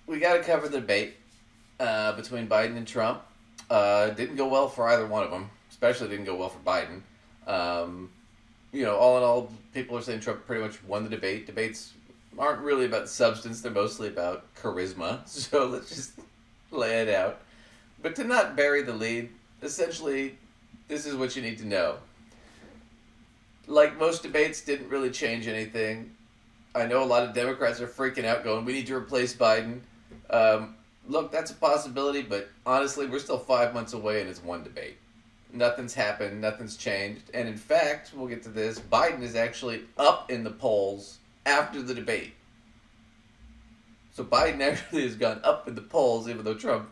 We got to cover the debate between Biden and Trump. Didn't go well for either one of them. Especially didn't go well for Biden. Um, all in all, people are saying Trump pretty much won the debate. Debates aren't really about substance; they're mostly about charisma. So let's just lay it out. But to not bury the lead, essentially, this is what you need to know. Like most debates, didn't really change anything. I know a lot of Democrats are freaking out, going, "We need to replace Biden." Look, that's a possibility, but honestly, we're still 5 months away, and it's one debate. Nothing's happened, nothing's changed, and in fact, we'll get to this. Biden is actually up in the polls after the debate. So Biden actually has gone up in the polls, even though Trump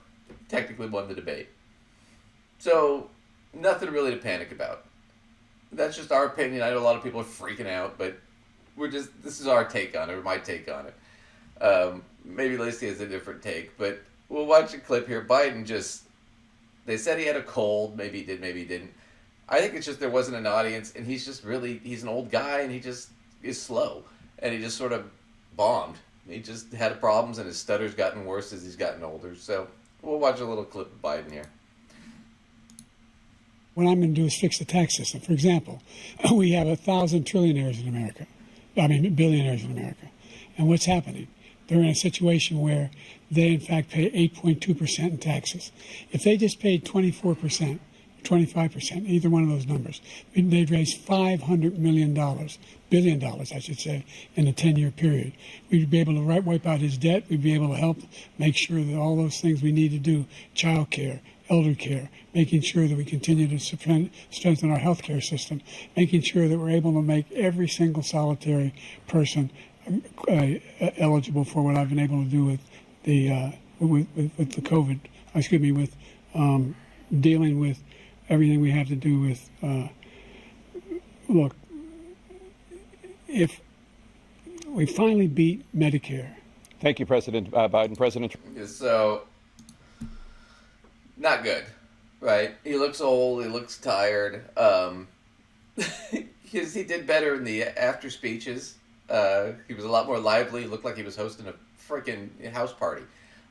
technically won the debate. So nothing really to panic about. That's just our opinion. I know a lot of people are freaking out, but this is our take on it, or my take on it. Maybe Lacey has a different take, but we'll watch a clip here. Biden just, they said he had a cold. Maybe he did, maybe he didn't. I think it's just there wasn't an audience, and he's an old guy, and he just is slow. And he just sort of bombed. He just had problems, and his stutter's gotten worse as he's gotten older. So we'll watch a little clip of Biden here. What I'm going to do is fix the tax system. For example, we have 1,000 trillionaires in America. I mean, billionaires in America. And what's happening? They're in a situation where they, in fact, pay 8.2% in taxes. If they just paid 24%, 25%, either one of those numbers, they'd raise $500 million, billion dollars, I should say, in a 10-year period. We'd be able to wipe out his debt. We'd be able to help make sure that all those things we need to do, child care, elder care, making sure that we continue to strengthen our healthcare system, making sure that we're able to make every single solitary person eligible for what I've been able to do with the with the COVID. With dealing with everything we have to do with. Look, if we finally beat Medicare. Thank you, President Biden. President. So, not good, right? He looks old. He looks tired. He did better in the after speeches. He was a lot more lively. He looked like he was hosting a freaking house party.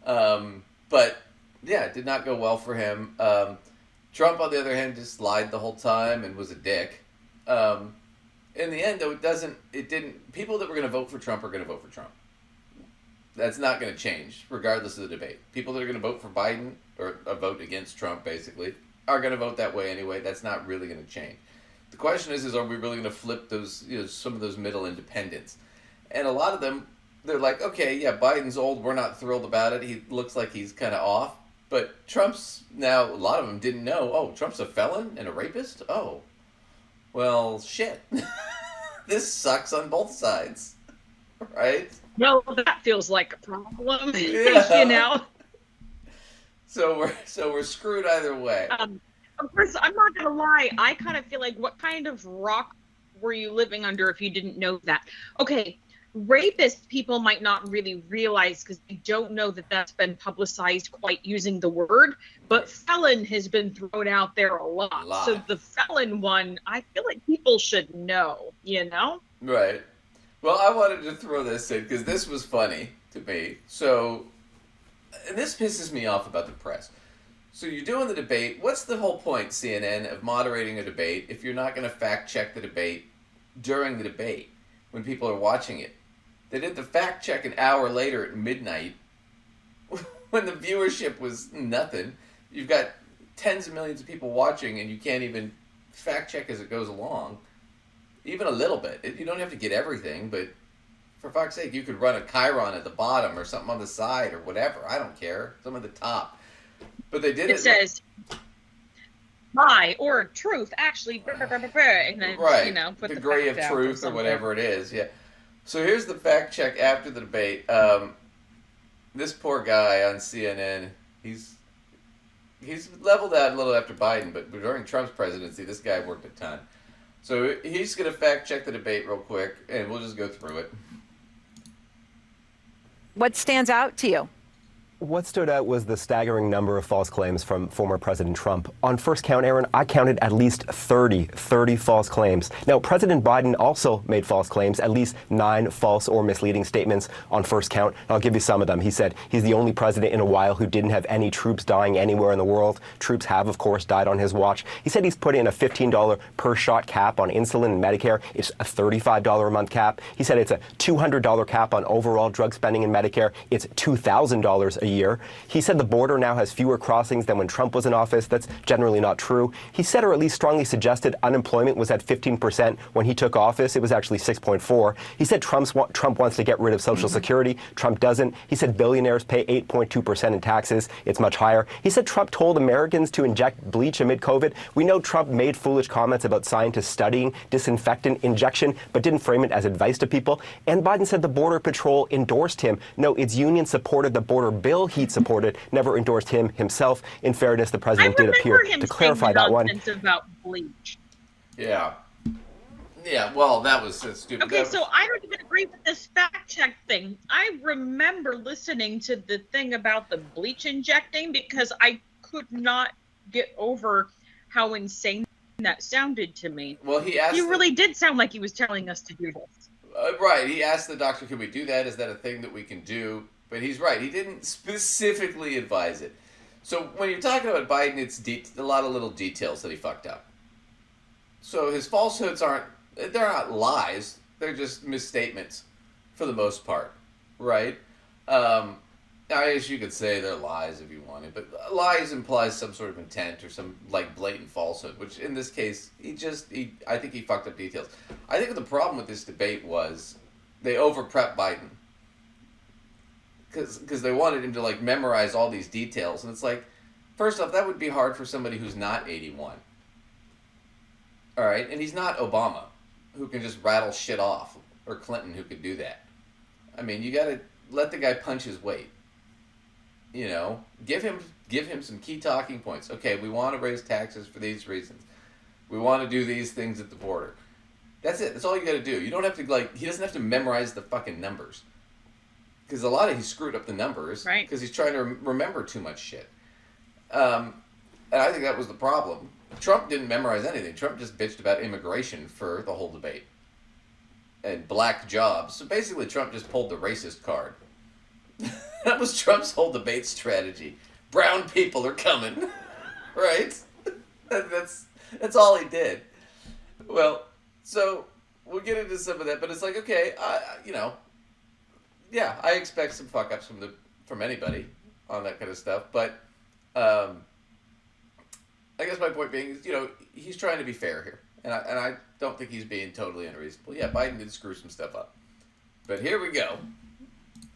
But yeah, it did not go well for him. Trump, on the other hand, just lied the whole time and was a dick. In the end, though, it didn't. People that were going to vote for Trump are going to vote for Trump. That's not going to change, regardless of the debate. People that are going to vote for Biden, or vote against Trump, basically, are going to vote that way anyway. That's not really going to change. The question is are we really going to flip those, some of those middle independents? And a lot of them, they're like, okay, yeah, Biden's old. We're not thrilled about it. He looks like he's kind of off. But Trump's now, a lot of them didn't know, oh, Trump's a felon and a rapist? Oh, well, shit. This sucks on both sides, right? Well, that feels like a problem, Yeah. So we're screwed either way. Of course, I'm not gonna lie. I kind of feel like, what kind of rock were you living under if you didn't know that? Okay, rapist people might not really realize because they don't know that that's been publicized quite using the word, but felon has been thrown out there a lot. So the felon one, I feel like people should know, Right. Well, I wanted to throw this in because this was funny to me. So, and this pisses me off about the press. So you're doing the debate. What's the whole point, CNN, of moderating a debate if you're not going to fact check the debate during the debate when people are watching it? They did the fact check an hour later at midnight when the viewership was nothing. You've got tens of millions of people watching and you can't even fact check as it goes along. Even a little bit. You don't have to get everything, but for fuck's sake, you could run a chyron at the bottom or something on the side or whatever. I don't care. Something at the top. But they did it. It says lie or truth, actually, and then, right. put the degree of truth or whatever it is. Yeah. So here's the fact check after the debate. This poor guy on CNN, he's leveled out a little after Biden, but during Trump's presidency, this guy worked a ton. So he's going to fact check the debate real quick, and we'll just go through it. What stands out to you? What stood out was the staggering number of false claims from former President Trump. On first count, Aaron, I counted at least 30 false claims. Now, President Biden also made false claims, at least 9 false or misleading statements on first count. I'll give you some of them. He said he's the only president in a while who didn't have any troops dying anywhere in the world. Troops have, of course, died on his watch. He said he's put in a $15 per shot cap on insulin and Medicare. It's a $35 a month cap. He said it's a $200 cap on overall drug spending in Medicare. It's $2,000 a year. He said the border now has fewer crossings than when Trump was in office. That's generally not true. He said, or at least strongly suggested, unemployment was at 15% when he took office. It was actually 6.4. He said Trump wants to get rid of Social Security. Trump doesn't. He said billionaires pay 8.2% in taxes. It's much higher. He said Trump told Americans to inject bleach amid COVID. We know Trump made foolish comments about scientists studying disinfectant injection, but didn't frame it as advice to people. And Biden said the Border Patrol endorsed him. No, its union supported the border bill he'd supported, never endorsed him himself. In fairness, the president did appear to clarify that one. About bleach. Yeah. Yeah, well, that was stupid. Okay, so I don't even agree with this fact check thing. I remember listening to the thing about the bleach injecting because I could not get over how insane that sounded to me. Well, he really did sound like he was telling us to do this. Right. He asked the doctor, can we do that? Is that a thing that we can do? But he's right. He didn't specifically advise it. So when you're talking about Biden, it's a lot of little details that he fucked up. So his falsehoods they're not lies. They're just misstatements for the most part. Right? I guess you could say they're lies if you wanted, but lies implies some sort of intent or some blatant falsehood, which in this case, I think he fucked up details. I think the problem with this debate was they over-prepped Biden. Because they wanted him to memorize all these details, and it's first off, that would be hard for somebody who's not 81. All right, and he's not Obama, who can just rattle shit off, or Clinton, who could do that. I mean, you got to let the guy punch his weight. You know, give him some key talking points. Okay, we want to raise taxes for these reasons. We want to do these things at the border. That's it. That's all you got to do. You don't have to he doesn't have to memorize the fucking numbers. Because he screwed up the numbers. Right. Because he's trying to remember too much shit. And I think that was the problem. Trump didn't memorize anything. Trump just bitched about immigration for the whole debate. And black jobs. So basically Trump just pulled the racist card. That was Trump's whole debate strategy. Brown people are coming. Right? That's all he did. Well, so we'll get into some of that. But it's okay, yeah, I expect some fuck ups from anybody on that kind of stuff, but I guess my point being is, he's trying to be fair here, and I don't think he's being totally unreasonable. Yeah, Biden did screw some stuff up, but here we go.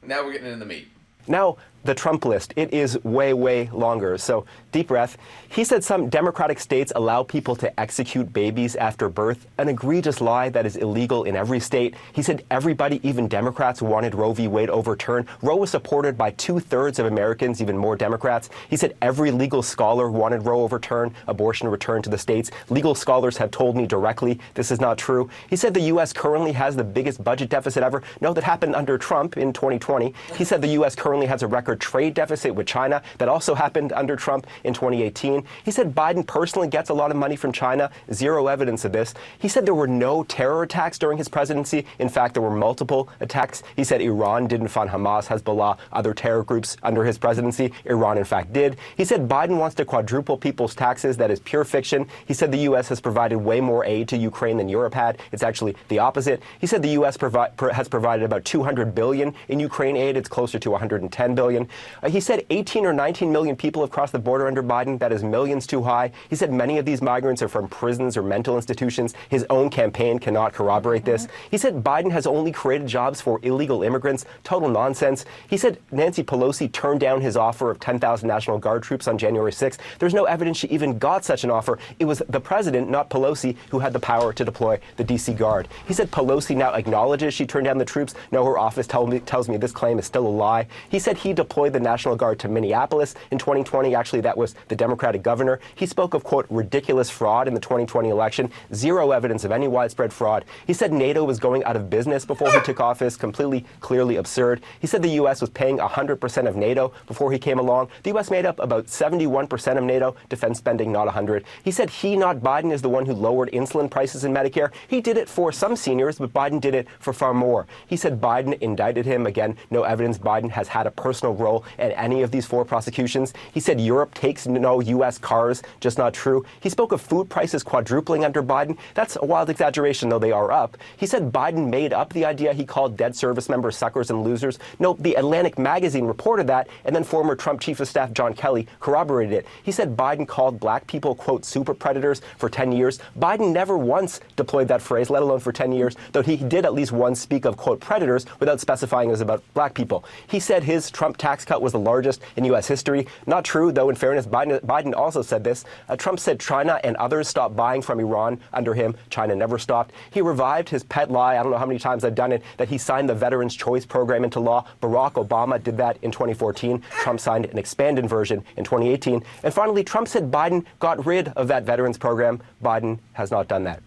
Now we're getting into the meat. Now, the Trump list, it is way, way longer. So, deep breath. He said some Democratic states allow people to execute babies after birth, an egregious lie that is illegal in every state. He said everybody, even Democrats, wanted Roe v. Wade overturned. Roe was supported by 2/3 of Americans, even more Democrats. He said every legal scholar wanted Roe overturned, abortion returned to the states. Legal scholars have told me directly this is not true. He said the U.S. currently has the biggest budget deficit ever. No, that happened under Trump in 2020. He said the U.S. currently has a record trade deficit with China. That also happened under Trump in 2018. He said Biden personally gets a lot of money from China. Zero evidence of this. He said there were no terror attacks during his presidency. In fact, there were multiple attacks. He said Iran didn't fund Hamas, Hezbollah, other terror groups under his presidency. Iran, in fact, did. He said Biden wants to quadruple people's taxes. That is pure fiction. He said the U.S. has provided way more aid to Ukraine than Europe had. It's actually the opposite. He said the U.S. has provided about $200 billion in Ukraine aid. It's closer to $110 billion. He said 18 or 19 million people have crossed the border under Biden. That is millions too high. He said many of these migrants are from prisons or mental institutions. His own campaign cannot corroborate this. He said Biden has only created jobs for illegal immigrants. Total nonsense. He said Nancy Pelosi turned down his offer of 10,000 National Guard troops on January 6th. There's no evidence she even got such an offer. It was the president, not Pelosi, who had the power to deploy the D.C. Guard. He said Pelosi now acknowledges she turned down the troops. No, her office tells me this claim is still a lie. He said he deployed deployed the National Guard to Minneapolis in 2020. Actually, that was the Democratic governor. He spoke of, quote, ridiculous fraud in the 2020 election, zero evidence of any widespread fraud. He said NATO was going out of business before he took office, completely, clearly absurd. He said the U.S. was paying 100% of NATO before he came along. The U.S. made up about 71% of NATO defense spending, not 100. He said he, not Biden, is the one who lowered insulin prices in Medicare. He did it for some seniors, but Biden did it for far more. He said Biden indicted him. Again, no evidence Biden has had a personal role in any of these 4 prosecutions. He said Europe takes no U.S. cars, just not true. He spoke of food prices quadrupling under Biden. That's a wild exaggeration, though they are up. He said Biden made up the idea he called dead service members suckers and losers. No, the Atlantic magazine reported that, and then former Trump Chief of Staff John Kelly corroborated it. He said Biden called black people, quote, super predators for 10 years. Biden never once deployed that phrase, let alone for 10 years, though he did at least once speak of, quote, predators without specifying it was about black people. He said his Trump tax cut was the largest in U.S. history. Not true, though, in fairness, Biden also said this. Trump said China and others stopped buying from Iran under him. China never stopped. He revived his pet lie, I don't know how many times I've done it, that he signed the Veterans Choice Program into law. Barack Obama did that in 2014. Trump signed an expanded version in 2018. And finally, Trump said Biden got rid of that Veterans Program. Biden has not done that.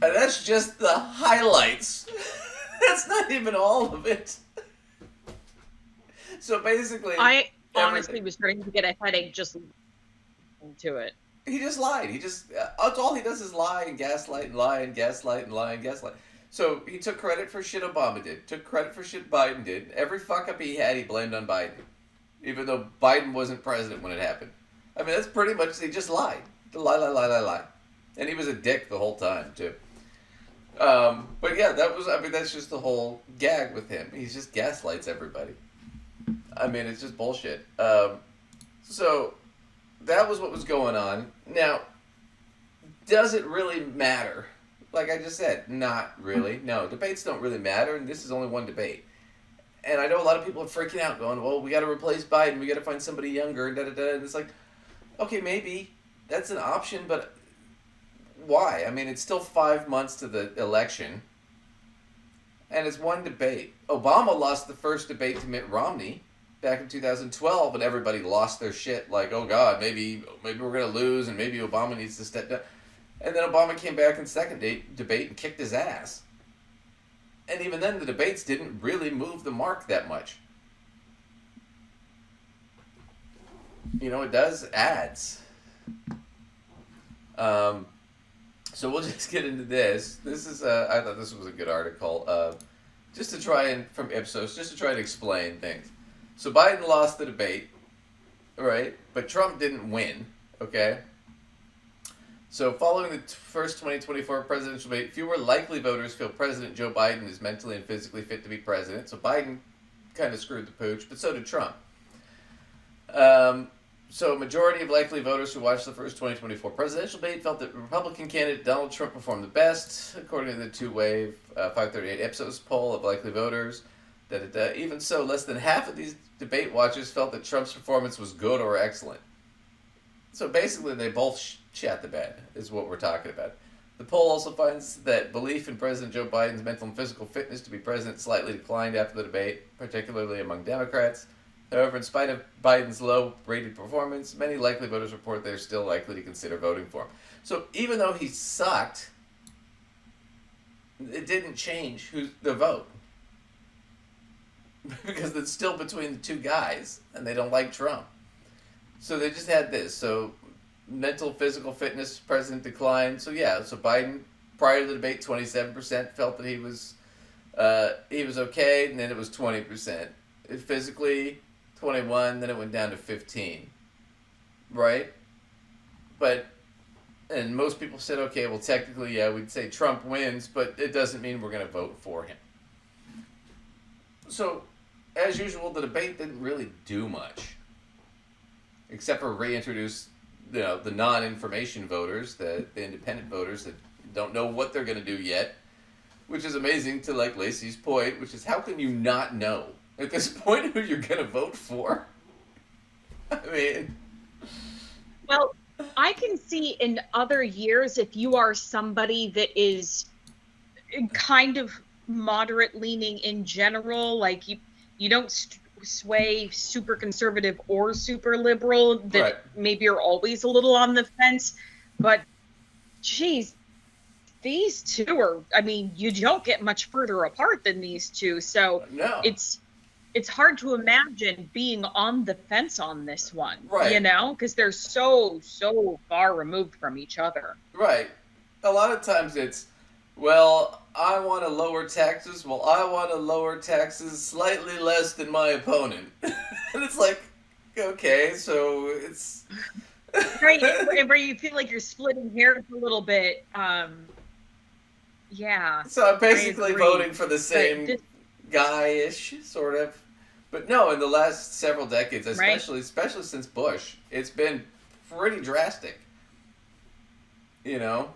And that's just the highlights. That's not even all of it. So basically, I honestly was starting to get a headache just listening to it. he just lied. That's all he does is lie and gaslight and lie and gaslight and lie and gaslight. So he took credit for shit Obama did, took credit for shit Biden did. Every fuck up he had, he blamed on Biden, even though Biden wasn't president when it happened. I mean, that's pretty much, he just lied. Lie. And he was a dick the whole time, too. But yeah, that's just the whole gag with him. He just gaslights everybody. I mean, it's just bullshit. So that was what was going on. Now, does it really matter? Like I just said, not really. No, debates don't really matter, and this is only one debate. And I know a lot of people are freaking out, going, well, we got to replace Biden, we got to find somebody younger, and da-da-da. And it's like, okay, maybe that's an option, but why? I mean, it's still 5 months to the election, and it's one debate. Obama lost the first debate to Mitt Romney back in 2012, and everybody lost their shit, like, oh God, maybe we're going to lose, and maybe Obama needs to step down. And then Obama came back in second debate and kicked his ass. And even then, the debates didn't really move the mark that much. You know, it does ads. So we'll just get into this. This is, I thought this was a good article. Just to try and, from Ipsos, just to try to explain things. So Biden lost the debate, right? But Trump didn't win, okay? So following the first 2024 presidential debate, fewer likely voters feel President Joe Biden is mentally and physically fit to be president. So Biden kind of screwed the pooch, but so did Trump. So a majority of likely voters who watched the first 2024 presidential debate felt that Republican candidate Donald Trump performed the best, according to the two-wave 538 Ipsos poll of likely voters. Even so, less than half of these debate watchers felt that Trump's performance was good or excellent. So basically, they both shat the bed, is what we're talking about. The poll also finds that belief in President Joe Biden's mental and physical fitness to be president slightly declined after the debate, particularly among Democrats. However, in spite of Biden's low-rated performance, many likely voters report they're still likely to consider voting for him. So even though he sucked, it didn't change the vote. Because it's still between the two guys, and they don't like Trump. So they just had this. So mental, physical fitness, president declined. So yeah, so Biden, prior to the debate, 27% felt that he was okay, and then it was 20%. Physically, 21, then it went down to 15. Right? And most people said, okay, well, technically, yeah, we'd say Trump wins, but it doesn't mean we're going to vote for him. So, as usual, the debate didn't really do much. Except for reintroduce, the non-information voters, the independent voters that don't know what they're going to do yet. Which is amazing to, like, Lacey's point, which is how can you not know at this point who you're going to vote for? I mean... Well, I can see in other years if you are somebody that is kind of moderate leaning in general, like you don't sway super conservative or super liberal, that Right. maybe you're always a little on the fence. But geez, these two are, I mean, you don't get much further apart than these two. So No. it's hard to imagine being on the fence on this one, Right. you know, because they're so far removed from each other. Right. A lot of times it's, well, I want to lower taxes. Well, I want to lower taxes slightly less than my opponent. And it's like, okay, so it's. Right, and where you feel like you're splitting hairs a little bit. Yeah. So I'm basically agree. voting for the same this- guy-ish, sort of. But no, in the last several decades, Right. especially since Bush, it's been pretty drastic. You know,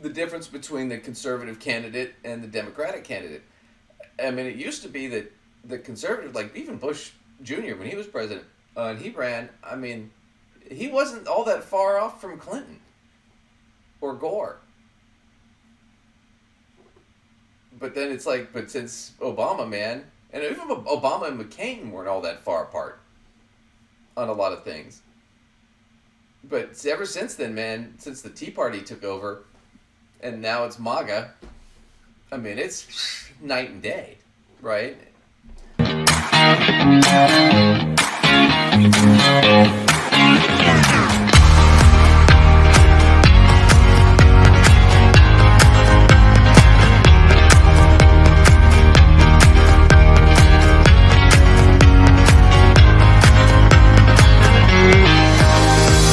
the difference between the conservative candidate and the Democratic candidate. I mean, it used to be that the conservative, like even Bush Jr. when he was president and he ran, I mean, he wasn't all that far off from Clinton or Gore. But then it's like, but since Obama, man, and even Obama and McCain weren't all that far apart on a lot of things. But ever since then, man, since the Tea Party took over, and now it's MAGA, I mean, it's night and day, right?